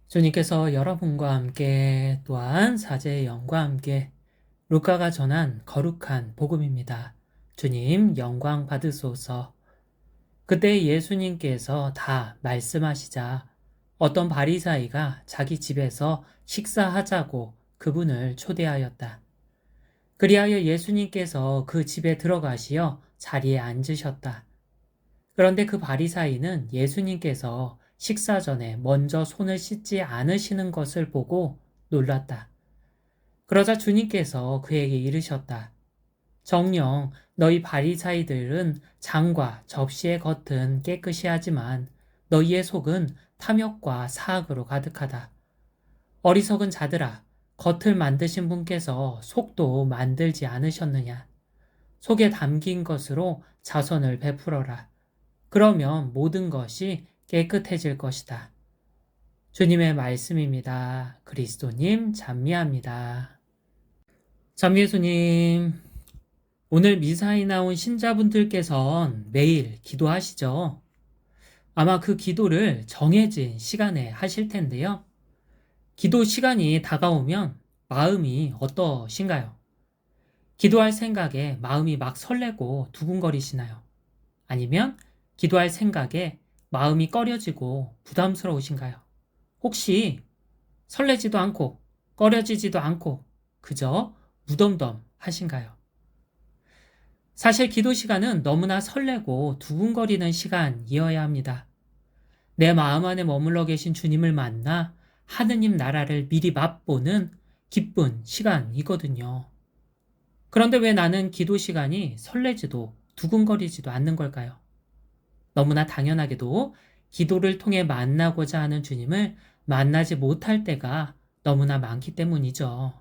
주님께서 여러분과 함께 또한 사제의 영과 함께 루카가 전한 거룩한 복음입니다. 주님 영광 받으소서. 그때 예수님께서 다 말씀하시자 어떤 바리사이가 자기 집에서 식사하자고 그분을 초대하였다. 그리하여 예수님께서 그 집에 들어가시어 자리에 앉으셨다. 그런데 그 바리사이는 예수님께서 식사 전에 먼저 손을 씻지 않으시는 것을 보고 놀랐다. 그러자 주님께서 그에게 이르셨다. 정녕 너희 바리사이들은 장과 접시의 겉은 깨끗이 하지만 너희의 속은 탐욕과 사악으로 가득하다. 어리석은 자들아, 겉을 만드신 분께서 속도 만들지 않으셨느냐? 속에 담긴 것으로 자선을 베풀어라. 그러면 모든 것이 깨끗해질 것이다. 주님의 말씀입니다. 그리스도님 찬미합니다. 찬미예수님, 오늘 미사에 나온 신자분들께선 매일 기도하시죠? 아마 그 기도를 정해진 시간에 하실 텐데요. 기도 시간이 다가오면 마음이 어떠신가요? 기도할 생각에 마음이 막 설레고 두근거리시나요? 아니면 기도할 생각에 마음이 꺼려지고 부담스러우신가요? 혹시 설레지도 않고 꺼려지지도 않고 그저 무덤덤 하신가요? 사실 기도 시간은 너무나 설레고 두근거리는 시간이어야 합니다. 내 마음 안에 머물러 계신 주님을 만나 하느님 나라를 미리 맛보는 기쁜 시간이거든요. 그런데 왜 나는 기도 시간이 설레지도 두근거리지도 않는 걸까요? 너무나 당연하게도 기도를 통해 만나고자 하는 주님을 만나지 못할 때가 너무나 많기 때문이죠.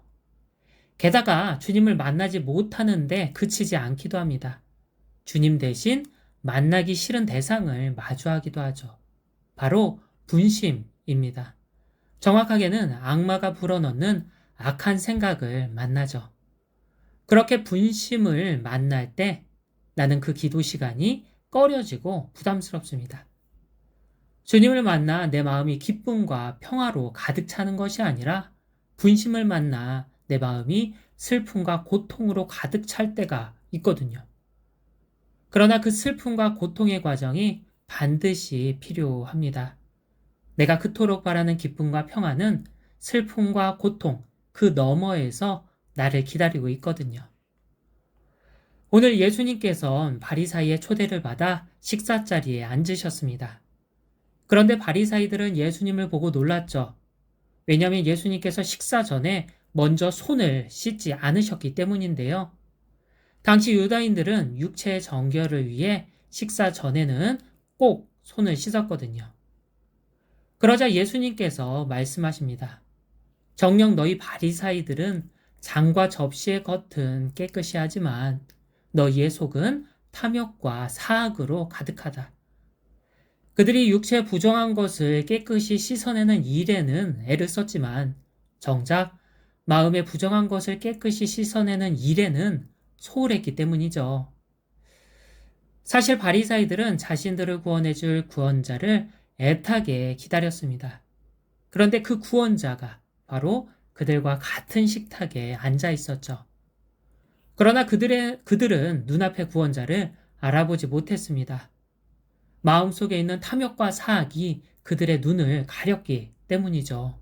게다가 주님을 만나지 못하는데 그치지 않기도 합니다. 주님 대신 만나기 싫은 대상을 마주하기도 하죠. 바로 분심입니다. 정확하게는 악마가 불어넣는 악한 생각을 만나죠. 그렇게 분심을 만날 때 나는 그 기도 시간이 꺼려지고 부담스럽습니다. 주님을 만나 내 마음이 기쁨과 평화로 가득 차는 것이 아니라 분심을 만나 내 마음이 슬픔과 고통으로 가득 찰 때가 있거든요. 그러나 그 슬픔과 고통의 과정이 반드시 필요합니다. 내가 그토록 바라는 기쁨과 평화는 슬픔과 고통, 그 너머에서 나를 기다리고 있거든요. 오늘 예수님께서는 바리사이의 초대를 받아 식사자리에 앉으셨습니다. 그런데 바리사이들은 예수님을 보고 놀랐죠. 왜냐하면 예수님께서 식사 전에 먼저 손을 씻지 않으셨기 때문인데요. 당시 유다인들은 육체의 정결을 위해 식사 전에는 꼭 손을 씻었거든요. 그러자 예수님께서 말씀하십니다. 정녕 너희 바리사이들은 장과 접시의 겉은 깨끗이 하지만 너희의 속은 탐욕과 사악으로 가득하다. 그들이 육체 부정한 것을 깨끗이 씻어내는 일에는 애를 썼지만 정작 마음의 부정한 것을 깨끗이 씻어내는 일에는 소홀했기 때문이죠. 사실 바리사이들은 자신들을 구원해줄 구원자를 애타게 기다렸습니다. 그런데 그 구원자가 바로 그들과 같은 식탁에 앉아 있었죠. 그러나 그들은 눈앞의 구원자를 알아보지 못했습니다. 마음속에 있는 탐욕과 사악이 그들의 눈을 가렸기 때문이죠.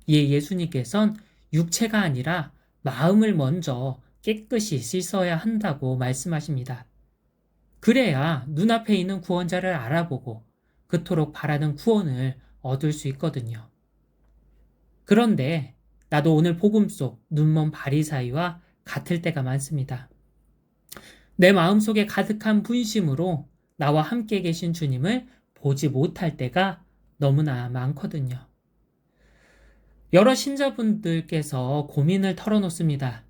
이에 예수님께서는 육체가 아니라 마음을 먼저 깨끗이 씻어야 한다고 말씀하십니다. 그래야 눈앞에 있는 구원자를 알아보고 그토록 바라는 구원을 얻을 수 있거든요. 그런데 나도 오늘 복음 속 눈먼 바리사이와 같을 때가 많습니다. 내 마음속에 가득한 분심으로 나와 함께 계신 주님을 보지 못할 때가 너무나 많거든요. 여러 신자분들께서 고민을 털어놓습니다.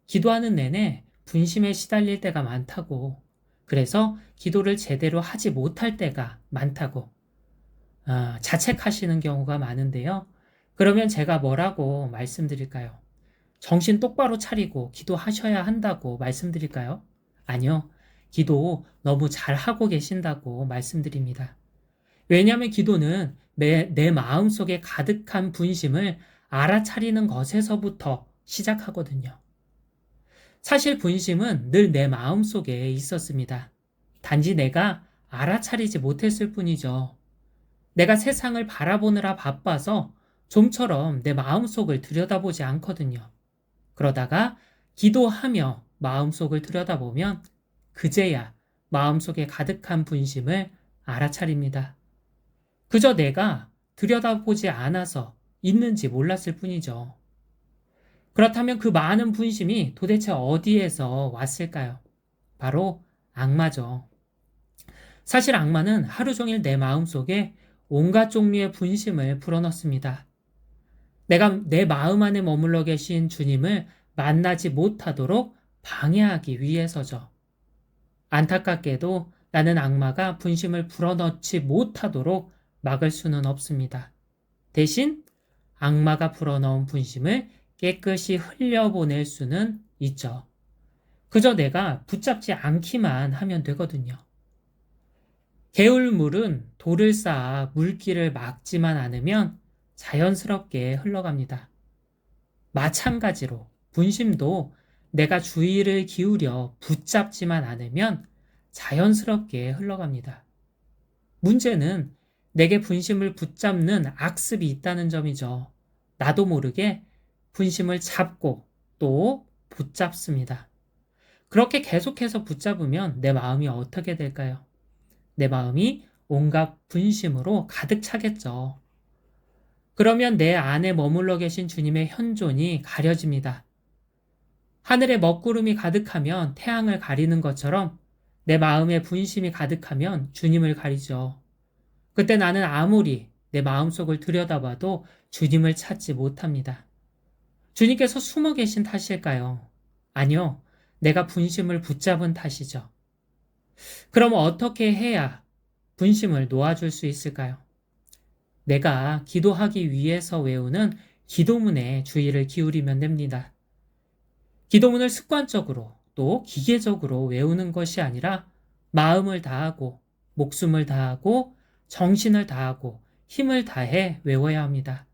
기도하는 내내 분심에 시달릴 때가 많다고, 그래서 기도를 제대로 하지 못할 때가 많다고 자책하시는 경우가 많은데요. 그러면 제가 뭐라고 말씀드릴까요? 정신 똑바로 차리고 기도하셔야 한다고 말씀드릴까요? 아니요. 기도 너무 잘하고 계신다고 말씀드립니다. 왜냐하면 기도는 내 마음속에 가득한 분심을 알아차리는 것에서부터 시작하거든요. 사실 분심은 늘 내 마음속에 있었습니다. 단지 내가 알아차리지 못했을 뿐이죠. 내가 세상을 바라보느라 바빠서 좀처럼 내 마음속을 들여다보지 않거든요. 그러다가 기도하며 마음속을 들여다보면 그제야 마음속에 가득한 분심을 알아차립니다. 그저 내가 들여다보지 않아서 있는지 몰랐을 뿐이죠. 그렇다면 그 많은 분심이 도대체 어디에서 왔을까요? 바로 악마죠. 사실 악마는 하루 종일 내 마음속에 온갖 종류의 분심을 불어넣습니다. 내가 내 마음 안에 머물러 계신 주님을 만나지 못하도록 방해하기 위해서죠. 안타깝게도 나는 악마가 분심을 불어넣지 못하도록 막을 수는 없습니다. 대신 악마가 불어넣은 분심을 깨끗이 흘려보낼 수는 있죠. 그저 내가 붙잡지 않기만 하면 되거든요. 개울물은 돌을 쌓아 물길을 막지만 않으면 자연스럽게 흘러갑니다. 마찬가지로 분심도 내가 주의를 기울여 붙잡지만 않으면 자연스럽게 흘러갑니다. 문제는 내게 분심을 붙잡는 악습이 있다는 점이죠. 나도 모르게 분심을 잡고 또 붙잡습니다. 그렇게 계속해서 붙잡으면 내 마음이 어떻게 될까요? 내 마음이 온갖 분심으로 가득 차겠죠. 그러면 내 안에 머물러 계신 주님의 현존이 가려집니다. 하늘에 먹구름이 가득하면 태양을 가리는 것처럼 내 마음에 분심이 가득하면 주님을 가리죠. 그때 나는 아무리 내 마음속을 들여다봐도 주님을 찾지 못합니다. 주님께서 숨어 계신 탓일까요? 아니요. 내가 분심을 붙잡은 탓이죠. 그럼 어떻게 해야 분심을 놓아줄 수 있을까요? 내가 기도하기 위해서 외우는 기도문에 주의를 기울이면 됩니다. 기도문을 습관적으로 또 기계적으로 외우는 것이 아니라 마음을 다하고 목숨을 다하고 정신을 다하고 힘을 다해 외워야 합니다.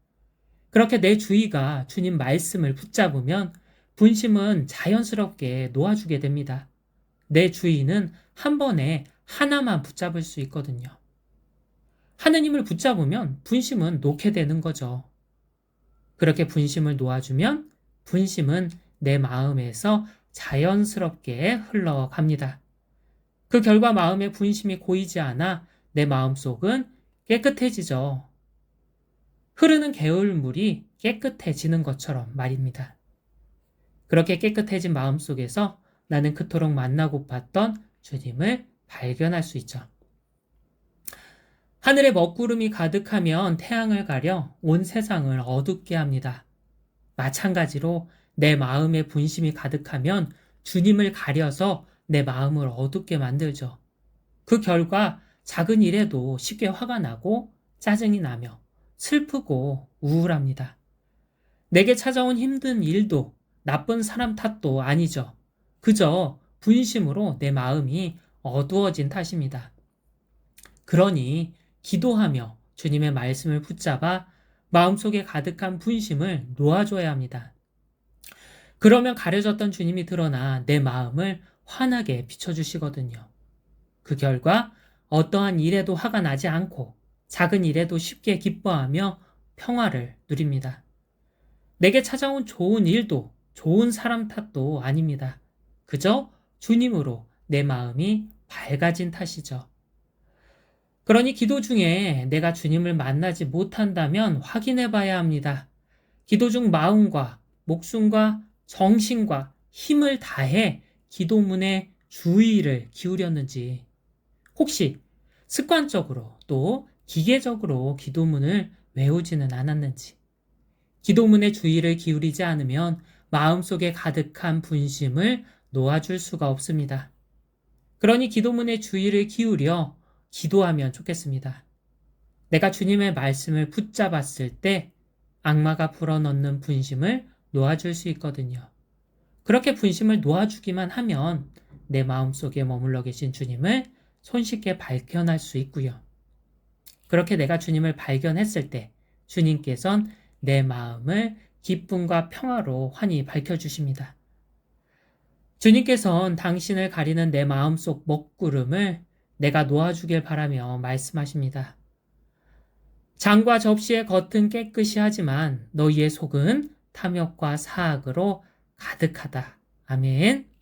그렇게 내 주의가 주님 말씀을 붙잡으면 분심은 자연스럽게 놓아주게 됩니다. 내 주의는 한 번에 하나만 붙잡을 수 있거든요. 하느님을 붙잡으면 분심은 놓게 되는 거죠. 그렇게 분심을 놓아주면 분심은 내 마음에서 자연스럽게 흘러갑니다. 그 결과 마음의 분심이 고이지 않아 내 마음속은 깨끗해지죠. 흐르는 개울물이 깨끗해지는 것처럼 말입니다. 그렇게 깨끗해진 마음속에서 나는 그토록 만나고팠던 주님을 발견할 수 있죠. 하늘에 먹구름이 가득하면 태양을 가려 온 세상을 어둡게 합니다. 마찬가지로 내 마음에 분심이 가득하면 주님을 가려서 내 마음을 어둡게 만들죠. 그 결과 작은 일에도 쉽게 화가 나고 짜증이 나며 슬프고 우울합니다. 내게 찾아온 힘든 일도 나쁜 사람 탓도 아니죠. 그저 분심으로 내 마음이 어두워진 탓입니다. 그러니 기도하며 주님의 말씀을 붙잡아 마음속에 가득한 분심을 놓아줘야 합니다. 그러면 가려졌던 주님이 드러나 내 마음을 환하게 비춰주시거든요. 그 결과 어떠한 일에도 화가 나지 않고 작은 일에도 쉽게 기뻐하며 평화를 누립니다. 내게 찾아온 좋은 일도 좋은 사람 탓도 아닙니다. 그저 주님으로 내 마음이 밝아진 탓이죠. 그러니 기도 중에 내가 주님을 만나지 못한다면 확인해 봐야 합니다. 기도 중 마음과 목숨과 정신과 힘을 다해 기도문에 주의를 기울였는지, 혹시 습관적으로 또 기계적으로 기도문을 외우지는 않았는지, 기도문에 주의를 기울이지 않으면 마음속에 가득한 분심을 놓아줄 수가 없습니다. 그러니 기도문에 주의를 기울여 기도하면 좋겠습니다. 내가 주님의 말씀을 붙잡았을 때 악마가 불어넣는 분심을 놓아줄 수 있거든요. 그렇게 분심을 놓아주기만 하면 내 마음속에 머물러 계신 주님을 손쉽게 발견할 수 있고요. 그렇게 내가 주님을 발견했을 때 주님께선 내 마음을 기쁨과 평화로 환히 밝혀주십니다. 주님께선 당신을 가리는 내 마음속 먹구름을 내가 놓아주길 바라며 말씀하십니다. 장과 접시의 겉은 깨끗이 하지만 너희의 속은 탐욕과 사악으로 가득하다. 아멘.